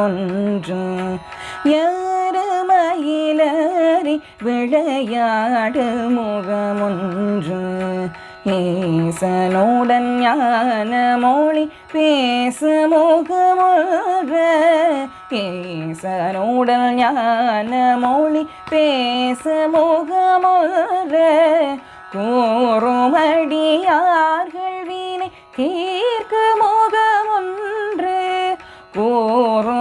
முகமொன்று எருமயிலேறி விளையாடு முகமொன்று ஈசனுடன் ஞான மொழி பேசு முகமொன்று ஈசனுடன் ஞான மொழி பேசு முகமொன்று கூறுமடியார்கள் வினை தீர்க்கு முகமொன்று கூறுமடியார்கள்